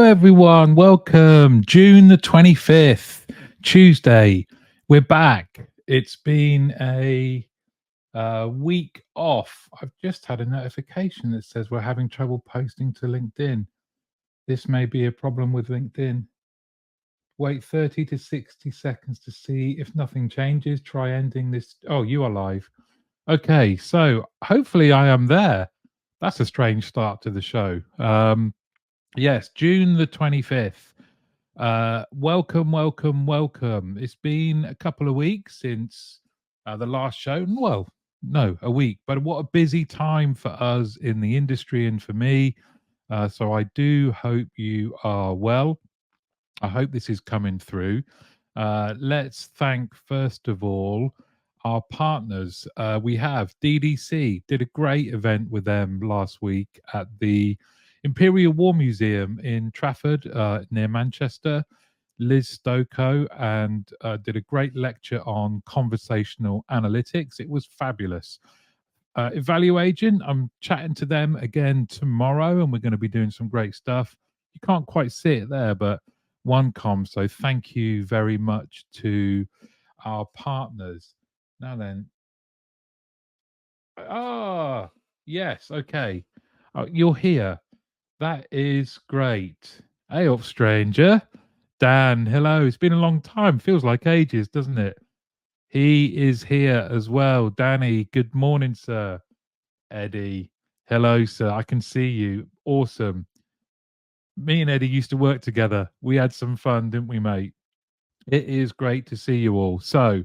everyone. Welcome. June the 25th, Tuesday. We're back. It's been a week off. I've just had a notification that says we're having trouble posting to LinkedIn. This may be a problem with LinkedIn. Wait 30 to 60 seconds to see if nothing changes. Try ending this. Oh, you are live. Okay, so hopefully I am there. That's a strange start to the show. Yes, June the 25th. Welcome, welcome, welcome. It's been a couple of weeks since the last show. Well, no, a week, but what a busy time for us in the industry and for me. So I do hope you are well. I hope this is coming through. Let's thank, first of all, our partners. We have DDC, did a great event with them last week at the Imperial War Museum in Trafford, near Manchester. Liz Stoko and did a great lecture on conversational analytics. It was fabulous. Evaluation, I'm chatting to them again tomorrow, and we're going to be doing some great stuff. You can't quite see it there, but OneCom. So thank you very much to our partners. Now then, yes, okay. You're here. That is great. Hey up, stranger. Dan, hello. It's been a long time. Feels like ages, doesn't it? He is here as well. Danny, good morning, sir. Eddie, hello, sir. I can see you. Awesome. Me and Eddie used to work together. We had some fun, didn't we, mate? It is great to see you all. So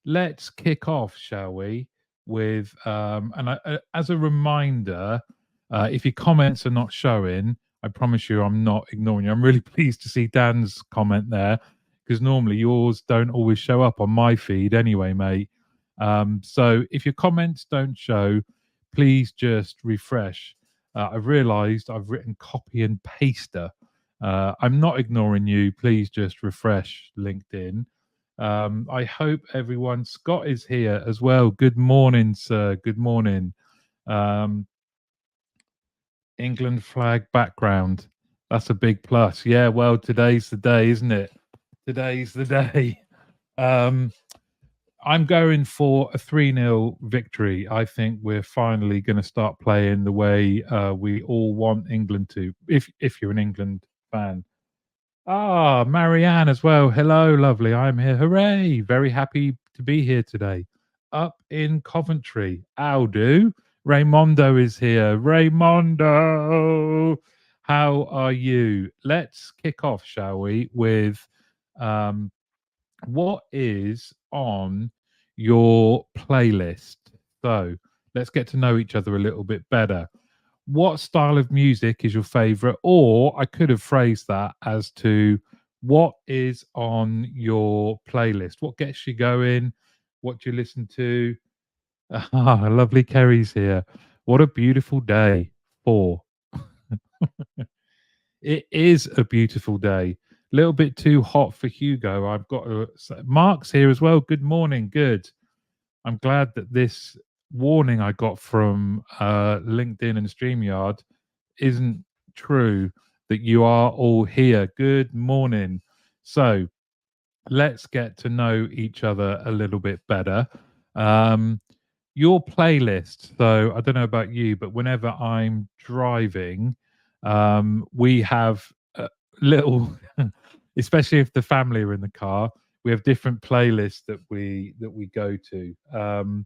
let's kick off, shall we? With as a reminder, if your comments are not showing, I promise you, I'm not ignoring you. I'm really pleased to see Dan's comment there because normally yours don't always show up on my feed anyway, mate. So if your comments don't show, please just refresh. I've realised I've written copy and paster. I'm not ignoring you. Please just refresh LinkedIn. I hope everyone. Scott is here as well. Good morning, sir. Good morning. Um, England flag background. That's a big plus. Yeah, well, today's the day, isn't it? Today's the day. Um, I'm going for a 3-0 victory. I think we're finally going to start playing the way we all want England to, if you're an England fan. Ah, Marianne as well. Hello, lovely. I'm here. Hooray. Very happy to be here today. Up in Coventry. How do? Raymondo is here. Raymondo, how are you? Let's kick off, shall we, with um, what is on your playlist? So let's get to know each other a little bit better. What style of music is your favorite? Or I could have phrased that as to what is on your playlist? What gets you going? What do you listen to? Ah, lovely Kerry's here. What a beautiful day for. It is a beautiful day. A little bit too hot for Hugo. I've got to say. Mark's here as well. Good morning. Good. I'm glad that this warning I got from LinkedIn and StreamYard isn't true, that you are all here. Good morning. So let's get to know each other a little bit better. Your playlist. So I don't know about you, but whenever I'm driving, we have a little, especially if the family are in the car, we have different playlists that we go to.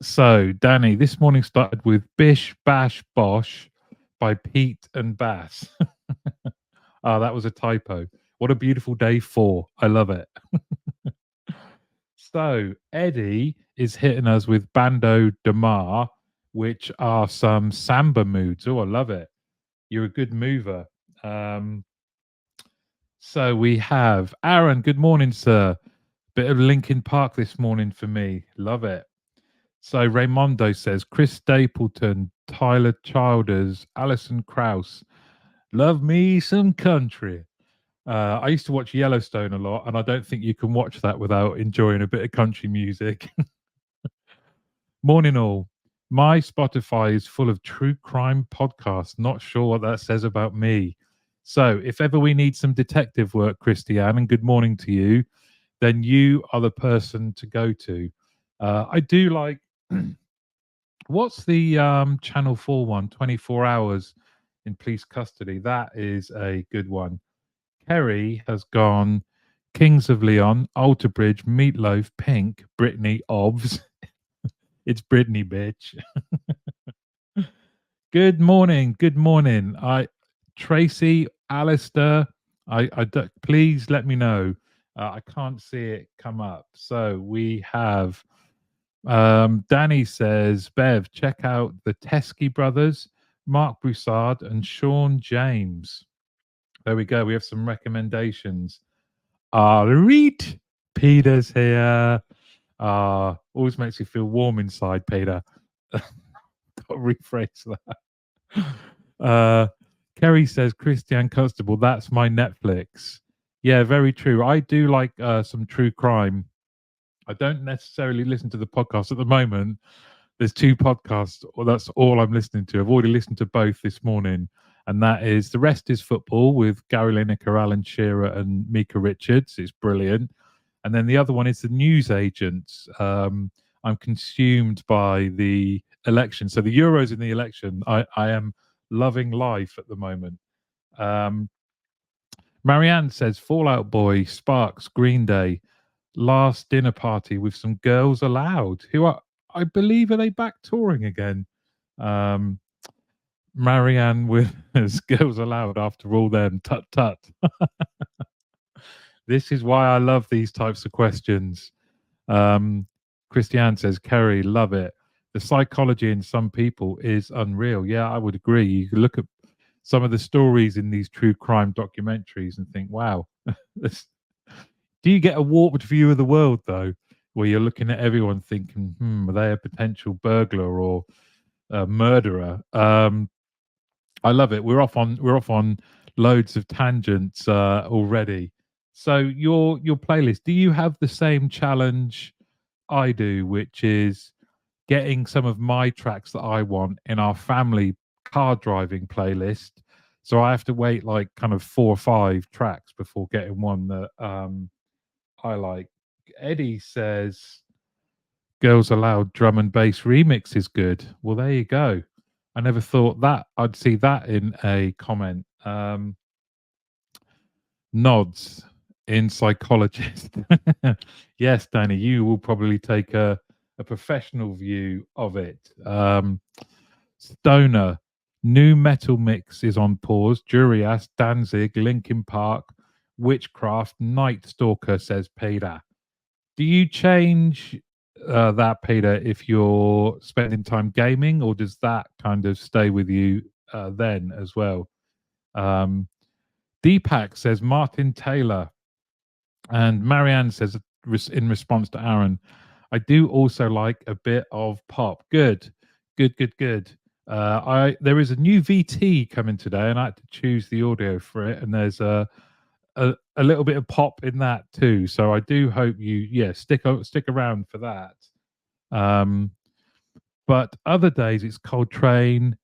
So, Danny, this morning started with Bish Bash Bosh by Pete and Bass. Ah, that was a typo. What a beautiful day for. I love it. So, Eddie is hitting us with Bando de Mar, which are some samba moods. Oh, I love it. You're a good mover. Um, so, we have Aaron. Good morning, sir. Bit of Linkin Park this morning for me. Love it. So Raymondo says Chris Stapleton, Tyler Childers, Alison Krauss. Love me some country. I used to watch Yellowstone a lot, and I don't think you can watch that without enjoying a bit of country music. Morning, all. My Spotify is full of true crime podcasts. Not sure what that says about me. So if ever we need some detective work, Christiane, and good morning to you, then you are the person to go to. I do like what's the Channel 4 one, 24 hours in police custody. That is a good one. Kerry has gone Kings of Leon, Alter Bridge, Meatloaf, Pink, Britney, Obs. It's Britney, bitch. Good morning. Good morning. Tracy, Alistair, please let me know. I can't see it come up. So we have Danny says, Bev, check out the Teskey brothers, Mark Broussard and Sean James. There we go. We have some recommendations. Reet, Peter's here. Always makes you feel warm inside, Peter. Got to rephrase that. Kerry says, Christian Constable, that's my Netflix. Yeah, very true. I do like some true crime. I don't necessarily listen to the podcast at the moment. There's two podcasts, or that's all I'm listening to. I've already listened to both this morning, and that is The Rest is Football with Gary Lineker, Alan Shearer, and Mika Richards. It's brilliant. And then the other one is The News Agents. I'm consumed by the election. So the Euros in the election, I am loving life at the moment. Marianne says Fallout Boy, Sparks, Green Day, last dinner party with some girls allowed, who are, I believe, are they back touring again? Marianne with girls allowed after all them. Tut tut. This is why I love these types of questions. Christiane says, Kerry, love it. The psychology in some people is unreal. Yeah, I would agree. You could look at some of the stories in these true crime documentaries and think, wow. Do you get a warped view of the world, though, where you're looking at everyone thinking, are they a potential burglar or a murderer? I love it. We're off on loads of tangents already. So your playlist, do you have the same challenge I do, which is getting some of my tracks that I want in our family car driving playlist? So I have to wait like kind of 4 or 5 tracks before getting one that I like. Eddie says Girls Aloud drum and bass remix is good. Well, there you go. I never thought that I'd see that in a comment. Nods in psychologist. Yes, Danny, you will probably take a professional view of it. Stoner, new metal mix is on pause. Jurias, Danzig, Linkin Park, Witchcraft, Night Stalker, says Peter. Do you change that, Peter, if you're spending time gaming, or does that kind of stay with you then as well? Deepak says Martin Taylor, and Marianne says in response to Aaron, I do also like a bit of pop. Good, good, good, good. There is a new VT coming today, and I had to choose the audio for it, and there's a little bit of pop in that too. So I do hope you stick around for that. But other days it's Coltrane,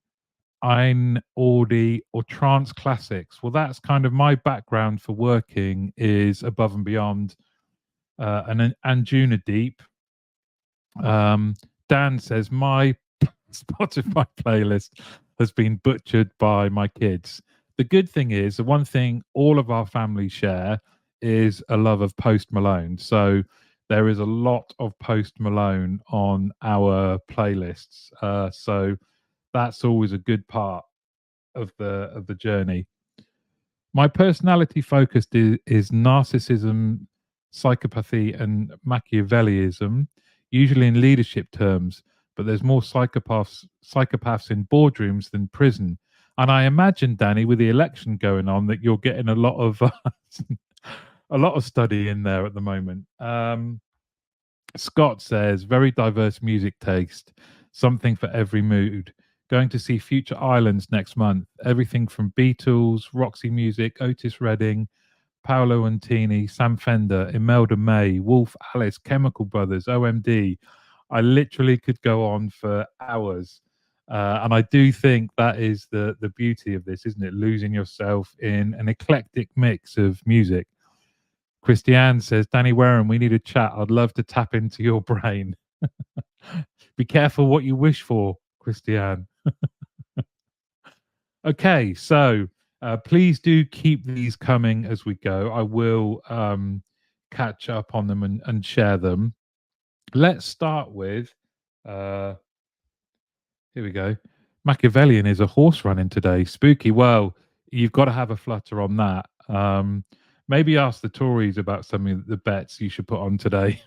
Ein Audi, or trance classics. Well, that's kind of my background for working is Above and Beyond, and Anjuna Deep. Dan says my Spotify playlist has been butchered by my kids. The good thing is, the one thing all of our family share is a love of Post Malone. So there is a lot of Post Malone on our playlists. So that's always a good part of the journey. My personality focus is narcissism, psychopathy, and Machiavellism, usually in leadership terms. But there's more psychopaths in boardrooms than prison. And I imagine, Danny, with the election going on, that you're getting a lot of a lot of study in there at the moment. Scott says very diverse music taste, something for every mood. Going to see Future Islands next month. Everything from Beatles, Roxy Music, Otis Redding, Paolo Antini, Sam Fender, Imelda May, Wolf Alice, Chemical Brothers, OMD. I literally could go on for hours. And I do think that is the beauty of this, isn't it? Losing yourself in an eclectic mix of music. Christiane says, Danny Warren, we need a chat. I'd love to tap into your brain. Be careful what you wish for, Christiane. Okay, so please do keep these coming as we go. I will catch up on them and share them. Let's start with uh, here we go. Machiavellian is a horse running today. Spooky. Well, you've got to have a flutter on that. Maybe ask the Tories about some of the bets you should put on today.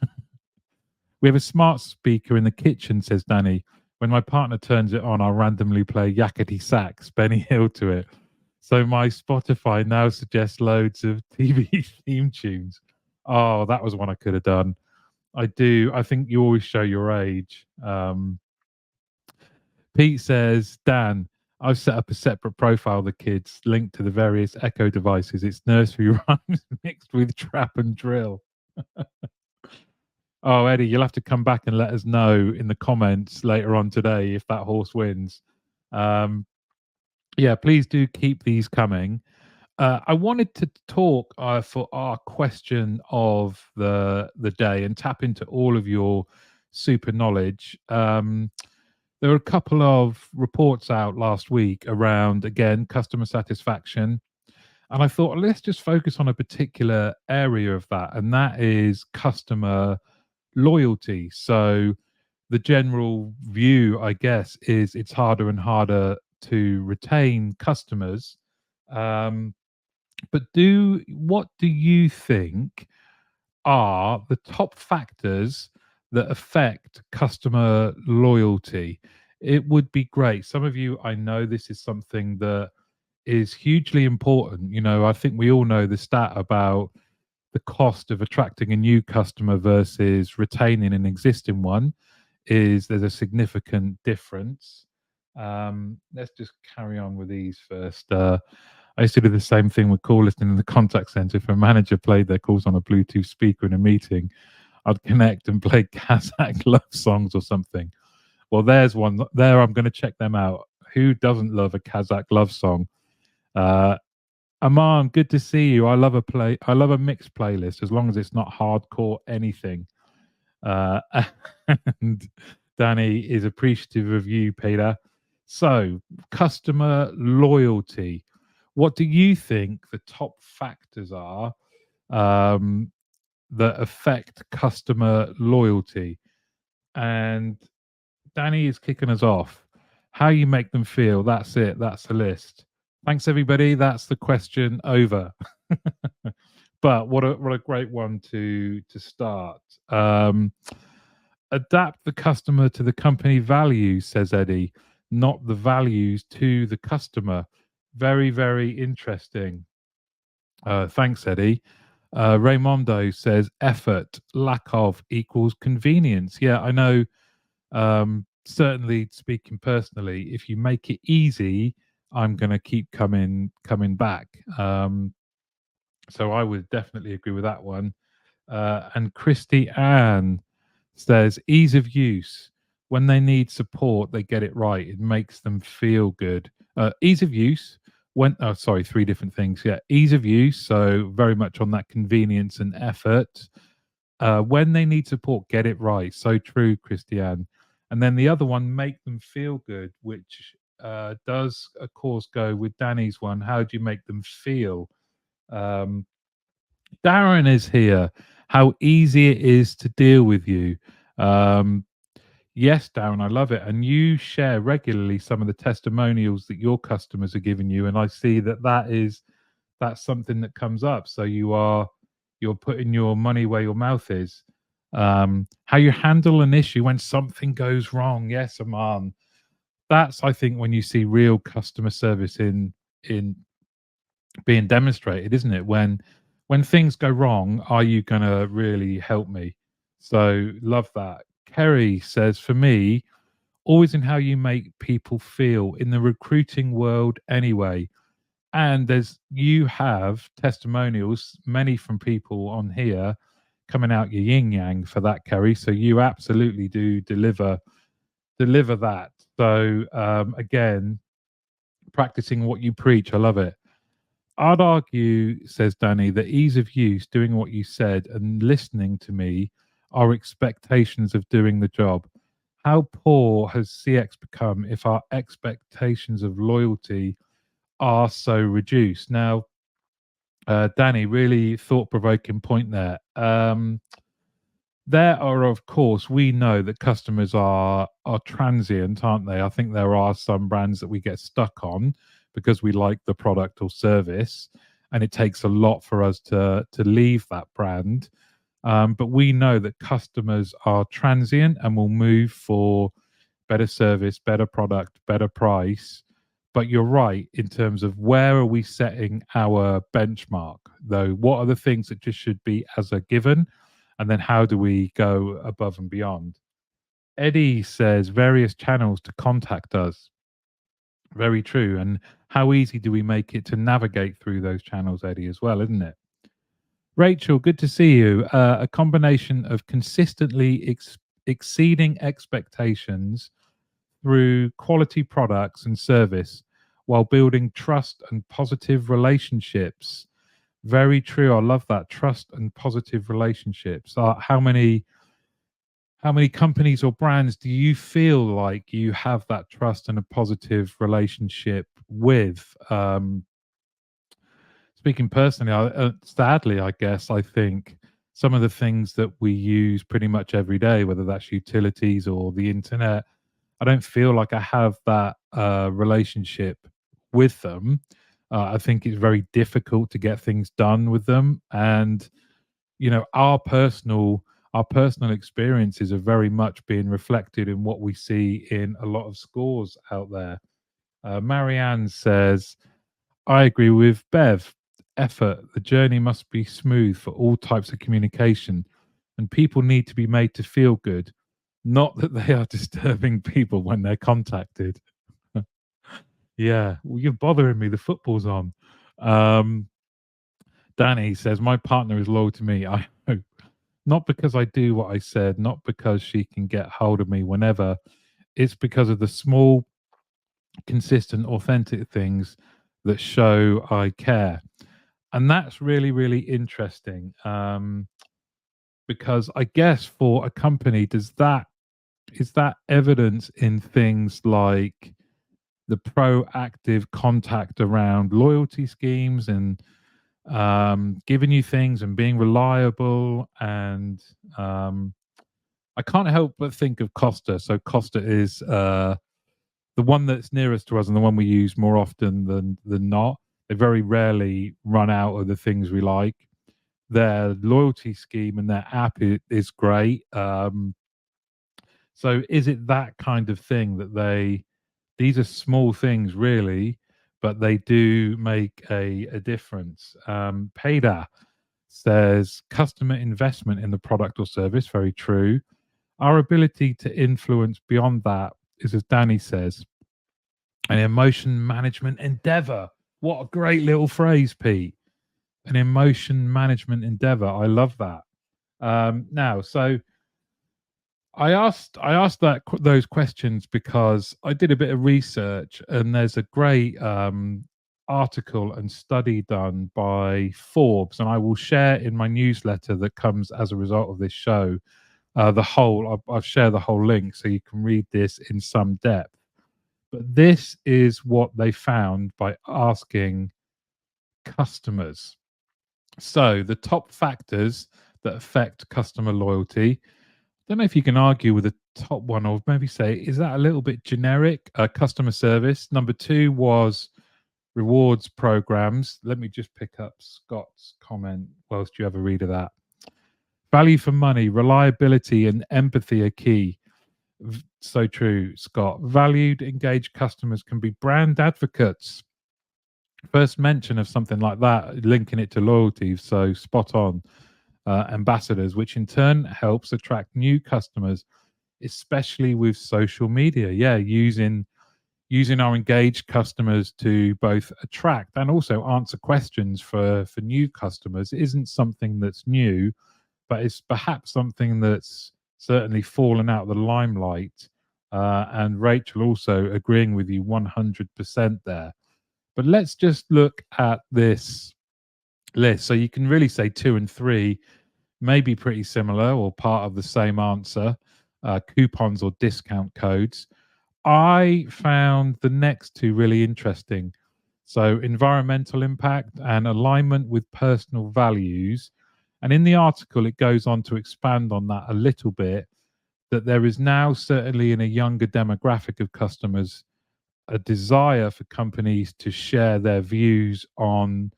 We have a smart speaker in the kitchen, says Danny. When my partner turns it on, I'll randomly play Yakety Sax, Benny Hill to it. So my Spotify now suggests loads of TV theme tunes. Oh, that was one I could have done. I do. I think you always show your age. Pete says, Dan, I've set up a separate profile of the kids linked to the various Echo devices. It's nursery rhymes mixed with trap and drill. Oh, Eddie, you'll have to come back and let us know in the comments later on today if that horse wins. Yeah, please do keep these coming. I wanted to talk for our question of the day and tap into all of your super knowledge. There were a couple of reports out last week around, again, customer satisfaction. And I thought, let's just focus on a particular area of that, and that is customer loyalty. So the general view, I guess, is it's harder and harder to retain customers. Um, but what do you think are the top factors that affect customer loyalty? It would be great. Some of you, I know this is something that is hugely important. You know, I think we all know the stat about the cost of attracting a new customer versus retaining an existing one is there's a significant difference. Let's just carry on with these first. I used to do the same thing with call listening in the contact center. If a manager played their calls on a Bluetooth speaker in a meeting, I'd connect and play Kazakh love songs or something. Well, there's one there. I'm going to check them out. Who doesn't love a Kazakh love song? Aman, good to see you. I love a mixed playlist as long as it's not hardcore anything. Uh, and Danny is appreciative of you, Peter. So, customer loyalty. What do you think the top factors are um, that affect customer loyalty? And Danny is kicking us off. How you make them feel. That's it. That's the list. Thanks, everybody. That's the question over. But what a great one to start. Adapt the customer to the company values, says Eddie, not the values to the customer. Very, very interesting. Thanks, Eddie. Raymondo says effort, lack of equals convenience. Yeah, I know. Certainly, speaking personally, if you make it easy, I'm going to keep coming back. So I would definitely agree with that one. And Christy Ann says ease of use. When they need support, they get it right. It makes them feel good. Ease of use. Sorry, three different things. Yeah, ease of use. So very much on that convenience and effort. When they need support, get it right. So true, Christiane. And then the other one, make them feel good, which does, of course, go with Danny's one. How do you make them feel? Um, Darren is here. How easy it is to deal with you. Um, yes, Darren, I love it. And you share regularly some of the testimonials that your customers are giving you, and I see that's something that comes up. So you're putting your money where your mouth is. How you handle an issue when something goes wrong. Yes, Aman. That's I think when you see real customer service in being demonstrated, isn't it? When things go wrong, are you gonna really help me? So love that. Kerry says, for me, always in how you make people feel in the recruiting world anyway. And you have testimonials, many from people on here coming out your yin yang for that, Kerry. So you absolutely do deliver deliver that. So again, practicing what you preach. I love it. I'd argue, says Danny, that ease of use, doing what you said, and listening to me are expectations of doing the job. How poor has CX become if our expectations of loyalty are so reduced? Now, Danny, really thought provoking point there. There are, of course, we know that customers are transient, aren't they? I think there are some brands that we get stuck on because we like the product or service, and it takes a lot for us to leave that brand. But we know that customers are transient and will move for better service, better product, better price. But you're right in terms of where are we setting our benchmark, though? What are the things that just should be as a given? And then how do we go above and beyond? Eddie says various channels to contact us. Very true. And how easy do we make it to navigate through those channels, Eddie, as well, isn't it? Rachel, good to see you. A combination of consistently exceeding expectations through quality products and service while building trust and positive relationships. Very true. I love that, trust and positive relationships. How many companies or brands do you feel like you have that trust and a positive relationship with? Speaking personally, sadly, I guess I think some of the things that we use pretty much every day, whether that's utilities or the internet, I don't feel like I have that relationship with them. I think it's very difficult to get things done with them, and our personal experiences are very much being reflected in what we see in a lot of scores out there. Marianne says, I agree with Bev. Effort. The journey must be smooth for all types of communication, and people need to be made to feel good, not that they are disturbing people when they're contacted. Yeah, well, you're bothering me. The football's on. Um, Danny says, my partner is loyal to me. I hope. Not because I do what I said, not because she can get hold of me whenever. It's because of the small, consistent, authentic things that show I care. And that's really, really interesting. Because I guess for a company, is that evidence in things like the proactive contact around loyalty schemes and giving you things and being reliable. And I can't help but think of Costa. So Costa is the one that's nearest to us and the one we use more often than not. They very rarely run out of the things we like. Their loyalty scheme and their app is great. So is it that kind of thing that these are small things really, but they do make a difference. Paida says customer investment in the product or service, very true. Our ability to influence beyond that is, as Danny says, an emotion management endeavor. What a great little phrase, Pete. An emotion management endeavor. I love that. Now, so I asked those questions because I did a bit of research, and there's a great article and study done by Forbes, and I will share in my newsletter that comes as a result of this show. I'll share the whole link so you can read this in some depth. But this is what they found by asking customers. So the top factors that affect customer loyalty. Don't know if you can argue with the top one, or maybe say, is that a little bit generic? Customer service. Number two was rewards programs. Let me just pick up Scott's comment whilst you have a read of that. Value for money, reliability, and empathy are key. So true, Scott. Valued, engaged customers can be brand advocates. First mention of something like that, linking it to loyalty. So spot on. Ambassadors, which in turn helps attract new customers, especially with social media. Yeah, using our engaged customers to both attract and also answer questions for new customers isn't something that's new, but it's perhaps something that's certainly fallen out of the limelight and Rachel also agreeing with you 100% there. But let's just look at this list. So you can really say 2 and 3 may be pretty similar or part of the same answer, coupons or discount codes. I found the next two really interesting. So, environmental impact and alignment with personal values. And in the article, it goes on to expand on that a little bit, that there is now, certainly in a younger demographic of customers, a desire for companies to share their views on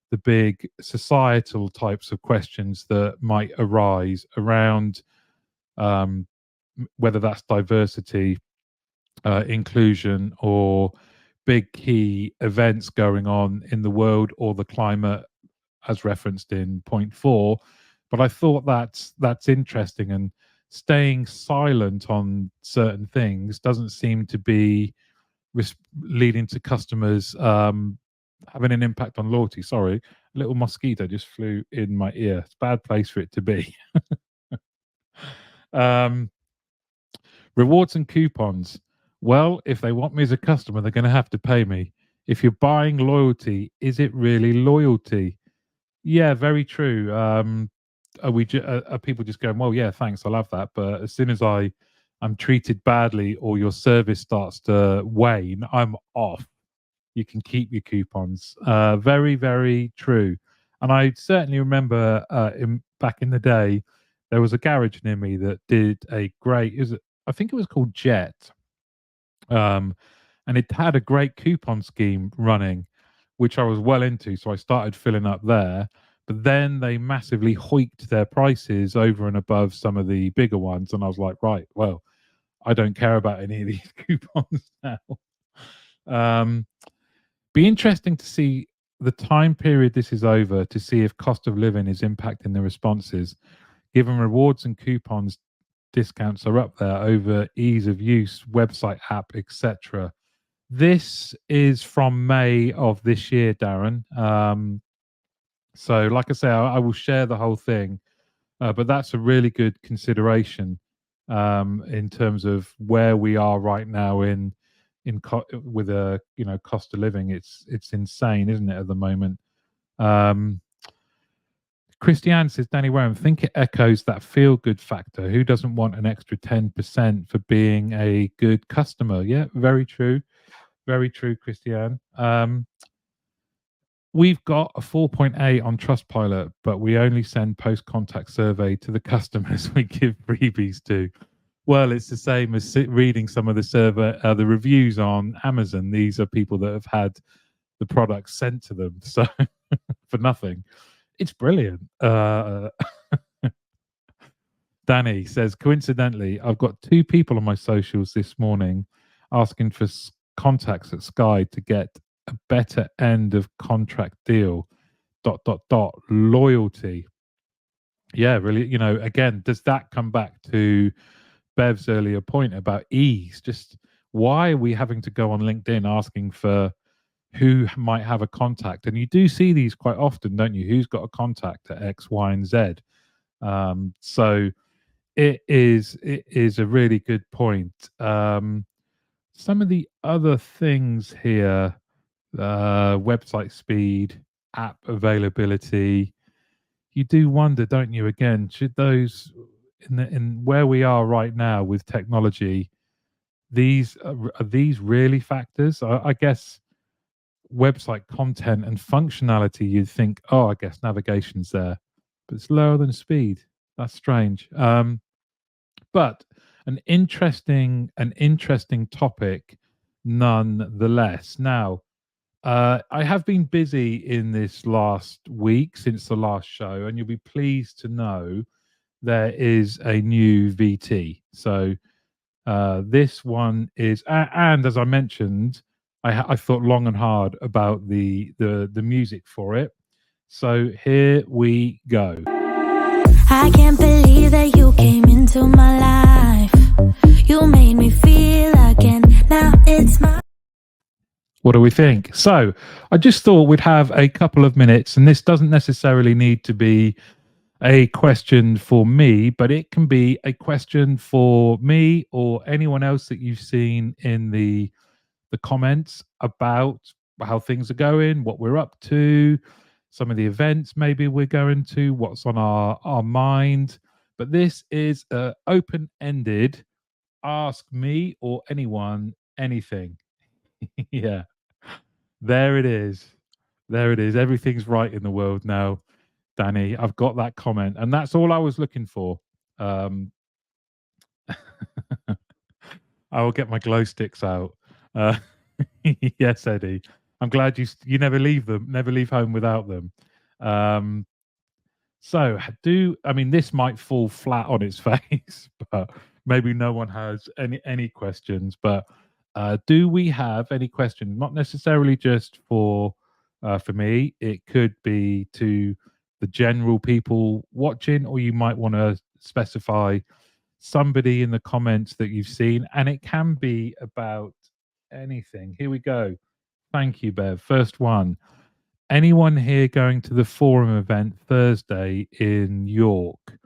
the big societal types of questions that might arise around whether that's diversity, inclusion, or big key events going on in the world or the climate, as referenced in point 4. But I thought that's interesting, and staying silent on certain things doesn't seem to be leading to customers having an impact on loyalty. Sorry, a little mosquito just flew in my ear. It's a bad place for it to be. Rewards and coupons. Well, if they want me as a customer, they're going to have to pay me. If you're buying loyalty, is it really loyalty? Yeah, very true. Are people just going, well, yeah, thanks, I love that, but as soon as I'm treated badly or your service starts to wane, I'm off. You can keep your coupons. Very, very true. And I certainly remember back in the day, there was a garage near me that did a great. I think it was called Jet, and it had a great coupon scheme running, which I was well into. So I started filling up there. But then they massively hoiked their prices over and above some of the bigger ones, and I was like, right, well, I don't care about any of these coupons now. Be interesting to see the time period this is over, to see if cost of living is impacting the responses. Given rewards and coupons discounts are up there over ease of use, website, app, etc. This is from May of this year, Darren. So, like I say, I will share the whole thing, but that's a really good consideration in terms of where we are right now with a cost of living. It's insane, isn't it, at the moment? Christiane says, Danny Wareham, think it echoes that feel good factor. Who doesn't want an extra 10% for being a good customer? Yeah, very true. Very true, Christiane. We've got a 4.8 on Trustpilot, but we only send post-contact survey to the customers we give freebies to. Well, it's the same as reading some of the reviews on Amazon. These are people that have had the product sent to them, so for nothing. It's brilliant. Danny says, coincidentally, I've got 2 people on my socials this morning asking for contacts at Sky to get a better end of contract deal. ... Loyalty. Yeah, really. Again, does that come back to Bev's earlier point about ease? Just why are we having to go on LinkedIn asking for who might have a contact? And you do see these quite often, don't you? Who's got a contact at X, Y, and Z? So it is a really good point. Some of the other things here, website speed, app availability, you do wonder, don't you? Again, should those in where we are right now with technology, are these really factors? I guess website content and functionality, you'd think, oh, I guess navigation's there, but it's lower than speed. That's strange. But an interesting topic nonetheless. Now, I have been busy in this last week since the last show, and you'll be pleased to know there is a new VT. So this one is, and as I mentioned, I thought long and hard about the music for it. So here we go. I can't believe that you came into my life. You made me feel again. Now it's my... What do we think? So I just thought we'd have a couple of minutes, and this doesn't necessarily need to be a question for me, but it can be a question for me or anyone else that you've seen in the comments about how things are going, what we're up to, some of the events maybe we're going to, what's on our mind. But this is a open-ended ask me or anyone anything. Yeah, there it is. There it is. Everything's right in the world now, Danny. I've got that comment, and that's all I was looking for. Um, I will get my glow sticks out. Uh, yes, Eddie. I'm glad you never leave them, never leave home without them. Um, so I mean this might fall flat on its face, but maybe no one has any questions. But do we have any questions? Not necessarily just for me. It could be to the general people watching, or you might want to specify somebody in the comments that you've seen, and it can be about anything. Here we go. Thank you, Bev. First one. Anyone here going to the forum event Thursday in York?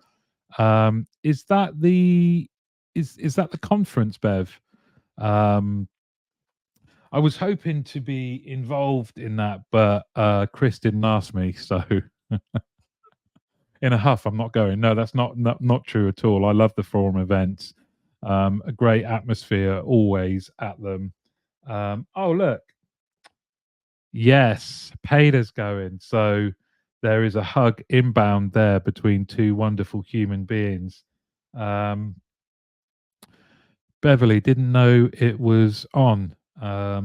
Is that the is that the conference, Bev? Um, I was hoping to be involved in that, but Chris didn't ask me, so in a huff, I'm not going. No, that's not true at all. I love the forum events. A great atmosphere always at them. Oh, look. Yes, Peter's going. So there is a hug inbound there between two wonderful human beings. Um, Beverly didn't know it was on. I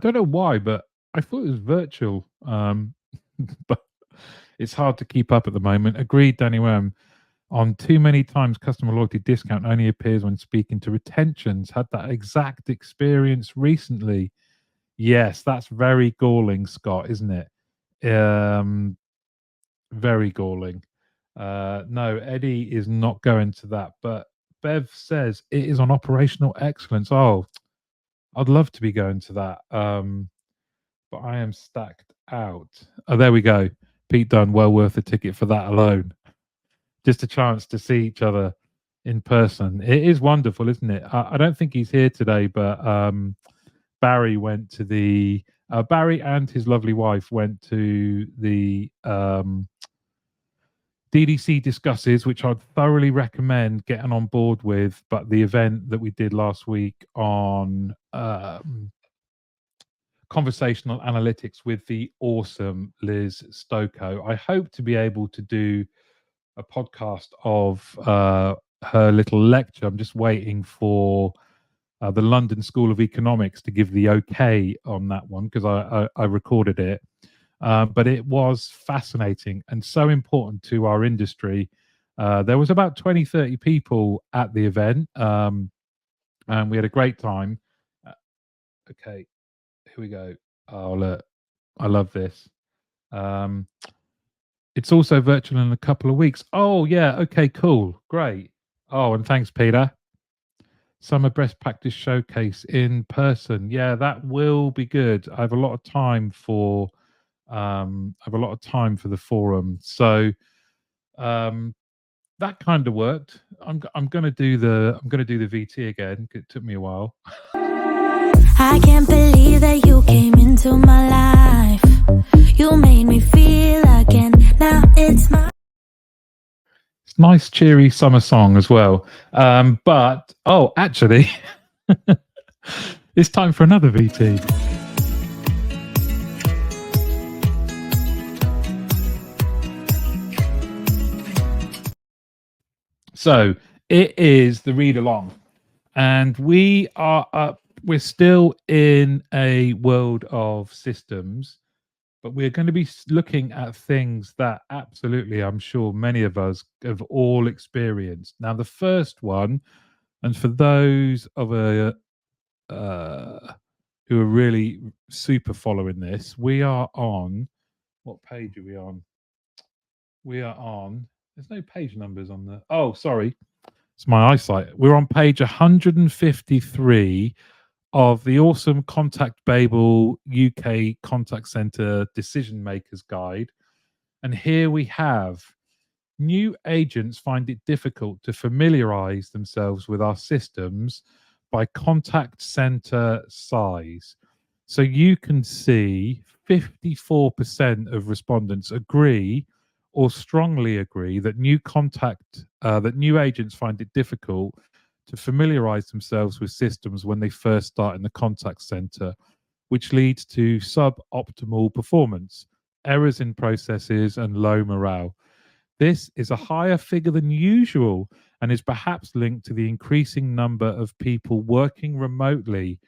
don't know why, but I thought it was virtual. But it's hard to keep up at the moment. Agreed, Danny Wham. On too many times, customer loyalty discount only appears when speaking to retentions. Had that exact experience recently. Yes, that's very galling, Scott, isn't it? Very galling. No, Eddie is not going to that, but Bev says it is on operational excellence. Oh, I'd love to be going to that. But I am stacked out. Oh, there we go. Pete Dunn, well worth a ticket for that alone. Just a chance to see each other in person. It is wonderful, isn't it? I don't think he's here today, but Barry went to the Barry and his lovely wife went to the DDC discusses, which I'd thoroughly recommend getting on board with. But the event that we did last week on conversational analytics with the awesome Liz Stoko, I hope to be able to do a podcast of her little lecture. I'm just waiting for the London School of Economics to give the okay on that one because I recorded it. But it was fascinating and so important to our industry. There was about 20, 30 people at the event, and we had a great time. Okay, here we go. Oh, look, I love this. It's also virtual in a couple of weeks. Oh, yeah. Okay, cool. Great. Oh, and thanks, Peter. Summer Breast Practice Showcase in person. Yeah, that will be good. I have a lot of time for the forum. So that kind of worked. I'm gonna do the VT again. It took me a while. I can't believe that you came into my life. You made me feel again. Now it's my It's a nice, cheery summer song as well. But oh, actually, it's time for another VT. So it is the read along, and we are up. We're still in a world of systems, but we're going to be looking at things that absolutely, I'm sure many of us have all experienced. Now, the first one, and for those of who are really super following this, we are on. What page are we on? We are on. There's no page numbers on the. Oh, sorry. It's my eyesight. We're on page 153 of the awesome Contact Babel UK Contact Center Decision Makers Guide. And here we have New agents find it difficult to familiarize themselves with our systems by contact center size. So you can see 54% of respondents agree or strongly agree that that new agents find it difficult to familiarize themselves with systems when they first start in the contact center, which leads to suboptimal performance, errors in processes, and low morale. This is a higher figure than usual and is perhaps linked to the increasing number of people working remotely.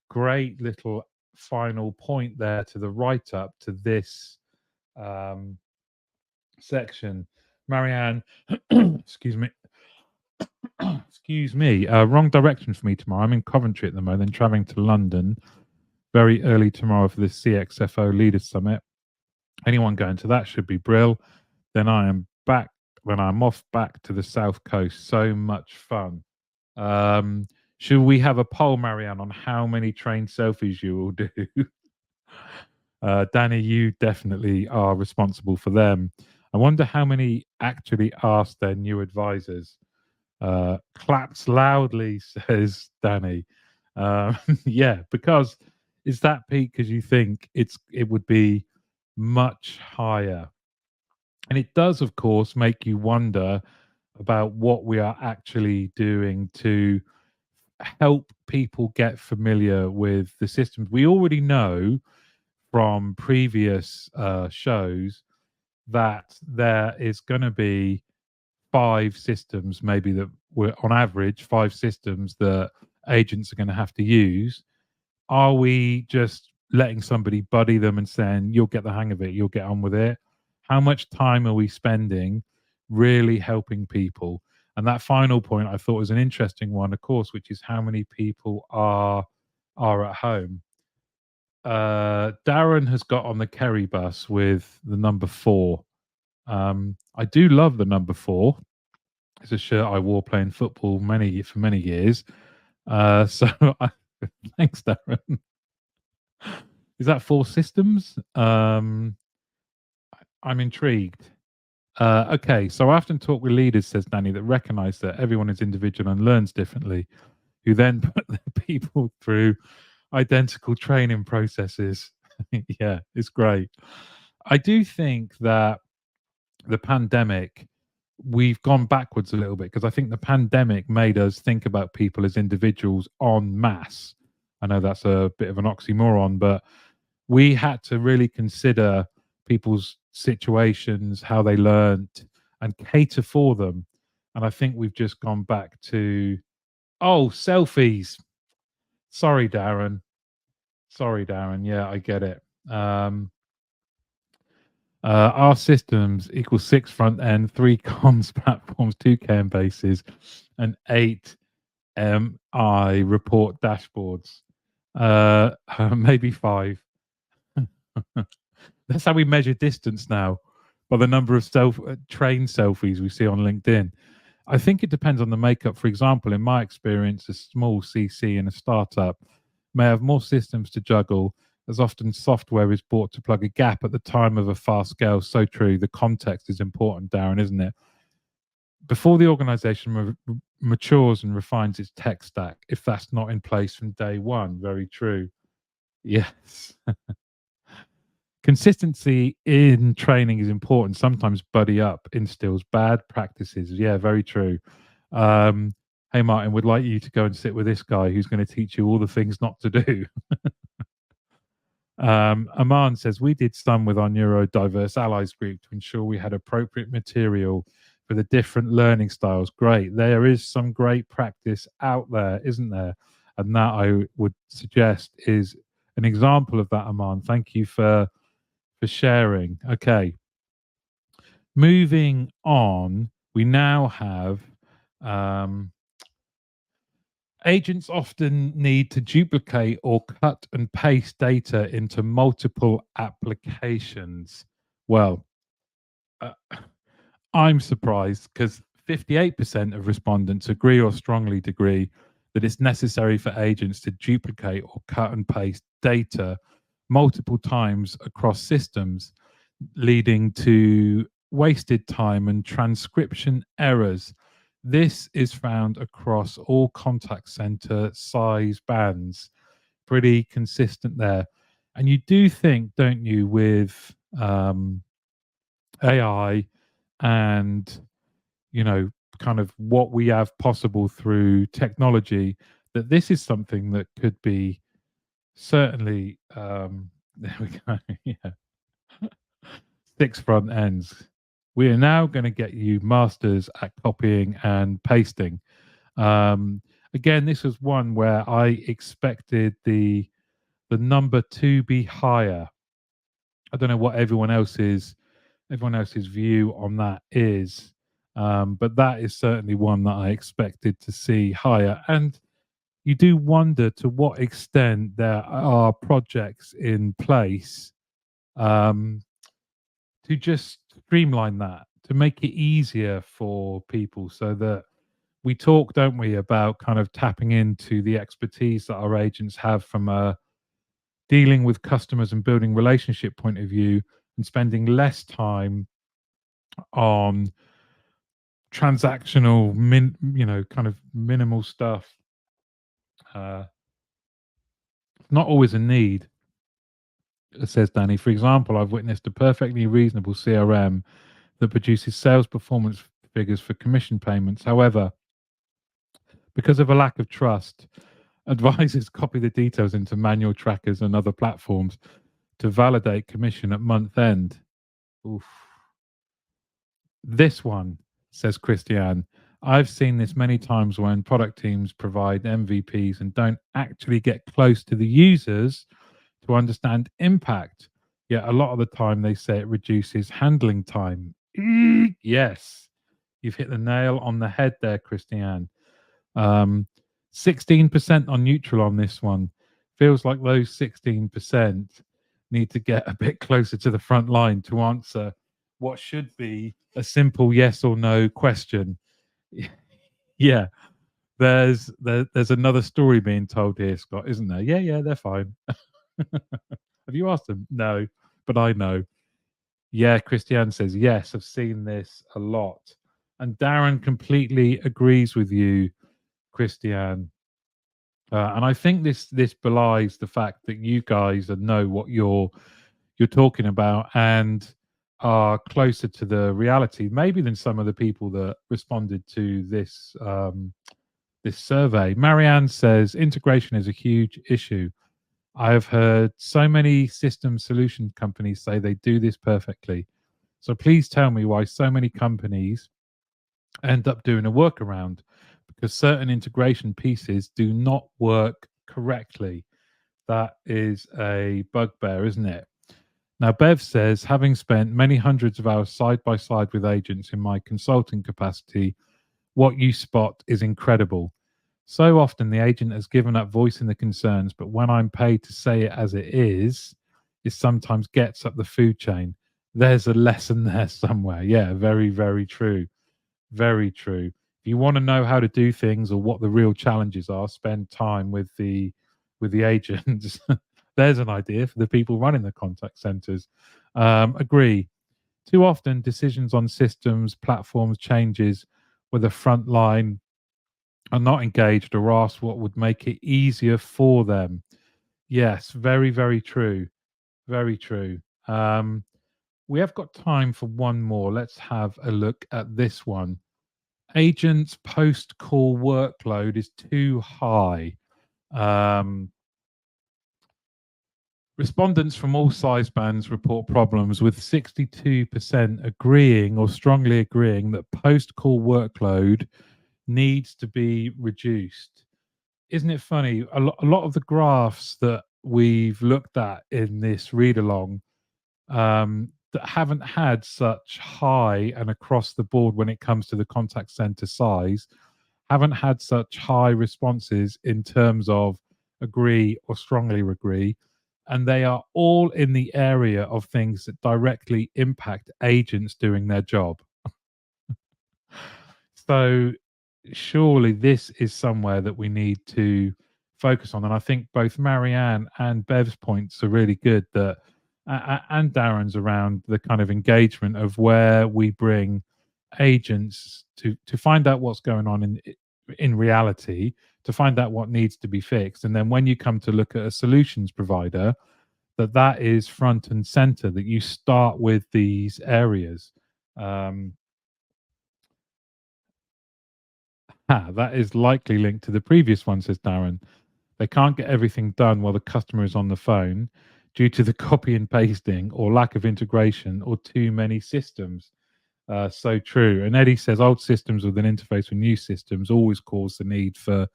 Great little final point there to the write up to this um, section. Marianne, excuse me. Excuse me. Wrong direction for me tomorrow. I'm in Coventry at the moment, then traveling to London very early tomorrow for the CXFO Leaders Summit. Anyone going to that should be brill. Then I am back. Then I'm off back to the south coast. So much fun. Should we have a poll, Marianne, on how many train selfies you will do? Danny, you definitely are responsible for them. I wonder how many actually asked their new advisors. Claps loudly, says Danny. Yeah, because is that peak because you think it would be much higher? And it does, of course, make you wonder about what we are actually doing to help people get familiar with the systems. We already know from previous shows that there is going to be 5 systems, maybe that we're on average 5 systems that agents are going to have to use. Are we just letting somebody buddy them and saying, you'll get the hang of it, you'll get on with it? How much time are we spending really helping people? And that final point I thought was an interesting one, of course, which is how many people are at home. Darren has got on the Kerry bus with the number 4. I do love the number 4. It's a shirt I wore playing football for many years. So thanks, Darren. Is that 4 systems? I'm intrigued. Okay, so I often talk with leaders, says Danny, that recognize that everyone is individual and learns differently, who then put their people through identical training processes. Yeah, it's great. I do think that the pandemic, we've gone backwards a little bit because I think the pandemic made us think about people as individuals en masse. I know that's a bit of an oxymoron, but we had to really consider people's situations, how they learnt, and cater for them. And I think we've just gone back to, oh, selfies. Sorry, Darren. Yeah, I get it. Our systems equals 6 front end, 3 comms platforms, 2 CAM bases, and 8 MI report dashboards. Maybe 5. That's how we measure distance now, by the number of train selfies we see on LinkedIn. I think it depends on the makeup. For example, in my experience, a small CC in a startup may have more systems to juggle, as often software is bought to plug a gap at the time of a fast scale. So true. The context is important, Darren, isn't it? Before the organization matures and refines its tech stack, if that's not in place from day one. Very true. Yes. Consistency in training is important. Sometimes buddy up instills bad practices. Yeah, very true. Hey, Martin, would like you to go and sit with this guy who's going to teach you all the things not to do. Aman says, we did some with our neurodiverse allies group to ensure we had appropriate material for the different learning styles. Great. There is some great practice out there, isn't there? And that I would suggest is an example of that, Aman. Thank you for sharing. Okay. Moving on, we now have agents often need to duplicate or cut and paste data into multiple applications. Well, I'm surprised because 58% of respondents agree or strongly agree that it's necessary for agents to duplicate or cut and paste data multiple times across systems, leading to wasted time, and transcription errors. This is found across all contact center size bands, pretty consistent there. And you do think, don't you, with AI and, you know, kind of what we have possible through technology, that this is something that could be certainly, there we go, yeah, 6 front ends. We are now going to get you masters at copying and pasting. Um, Again, this was one where I expected the number to be higher. I don't know what everyone else's view on that is, but that is certainly one that I expected to see higher. And you do wonder to what extent there are projects in place um, to just streamline that, to make it easier for people, so that we talk, don't we, about kind of tapping into the expertise that our agents have from a dealing with customers and building relationship point of view, and spending less time on transactional kind of minimal stuff. uh Not always a need, says Danny. For example, I've witnessed a perfectly reasonable CRM that produces sales performance figures for commission payments. However, because of a lack of trust, advisors copy the details into manual trackers and other platforms to validate commission at month end. Oof. This one, says Christiane, I've seen this many times when product teams provide MVPs and don't actually get close to the users to understand impact. Yet a lot of the time they say it reduces handling time. Yes, you've hit the nail on the head there, Christiane. 16% on neutral on this one. Feels like those 16% need to get a bit closer to the front line to answer what should be a simple yes or no question. Yeah, there's another story being told here, Scott, isn't there? Yeah, they're fine. Have you asked them? No, but I know. Yeah, Christiane says yes. I've seen this a lot, and Darren completely agrees with you, Christiane. And I think this belies the fact that you guys know what you're talking about and are closer to the reality, maybe than some of the people that responded to this survey. Marianne says integration is a huge issue. I have heard so many system solution companies say they do this perfectly. So please tell me why so many companies end up doing a workaround, because certain integration pieces do not work correctly. That is a bugbear, isn't it? Now, Bev says, having spent many hundreds of hours side by side with agents in my consulting capacity, what you spot is incredible. So often the agent has given up voicing the concerns, but when I'm paid to say it as it sometimes gets up the food chain. There's a lesson there somewhere. Yeah, very, very true. Very true. If you want to know how to do things or what the real challenges are, spend time with the agents. There's an idea for the people running the contact centers. Agree. Too often, decisions on systems, platforms, changes where the front line are not engaged or asked what would make it easier for them. Yes, very, very true. Very true. We have got time for one more. Let's have a look at this one. Agents' post call workload is too high. Um, Respondents from all size bands report problems, with 62% agreeing or strongly agreeing that post call workload needs to be reduced. Isn't it funny? A lot of the graphs that we've looked at in this read along that haven't had such high and across the board when it comes to the contact center size, haven't had such high responses in terms of agree or strongly agree. And they are all in the area of things that directly impact agents doing their job. So surely this is somewhere that we need to focus on. And I think both Marianne and Bev's points are really good, that and Darren's around the kind of engagement of where we bring agents to find out what's going on in reality, to find out what needs to be fixed, and then when you come to look at a solutions provider, that is front and center, that you start with these areas. That is likely linked to the previous one, says Darren. They can't get everything done while the customer is on the phone due to the copy and pasting or lack of integration or too many systems. So true. And Eddie says old systems with an interface with new systems always cause the need for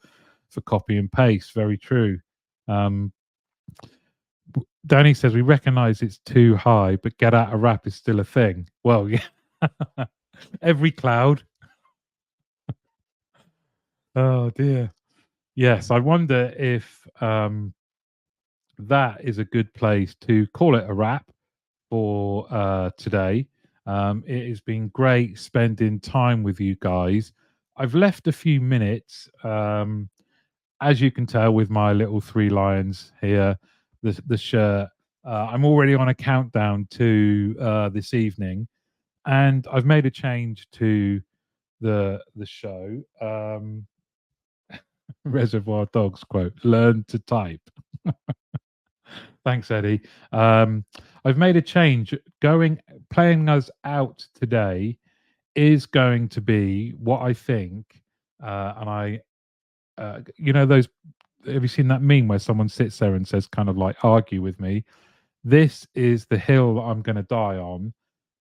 copy and paste. Very true. Danny says we recognize it's too high, but get out a wrap is still a thing. Well, yeah. Every cloud. Oh dear. Yes, I wonder if that is a good place to call it a wrap for today. It has been great spending time with you guys. I've left a few minutes, as you can tell, with my little three lions here, the shirt. I'm already on a countdown to this evening, and I've made a change to the show. Reservoir Dogs quote: "Learn to type." Thanks, Eddie. I've made a change. Playing us out today is going to be what I think, and I, those. Have you seen that meme where someone sits there and says, kind of like, argue with me? This is the hill I'm going to die on.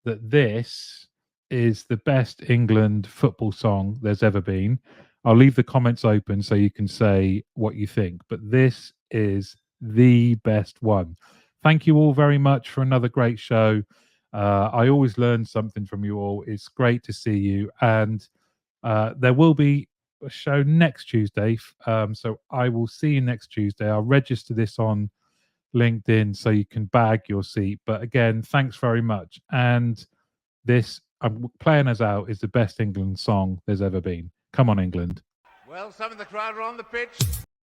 That this is the best England football song there's ever been. I'll leave the comments open so you can say what you think, but this is the best one. Thank you all very much for another great show. I always learn something from you all. It's great to see you. And there will be a show next Tuesday. So I will see you next Tuesday. I'll register this on LinkedIn so you can bag your seat. But again, thanks very much. And this, I'm playing us out, is the best England song there's ever been. Come on, England. Well, some of the crowd are on the pitch.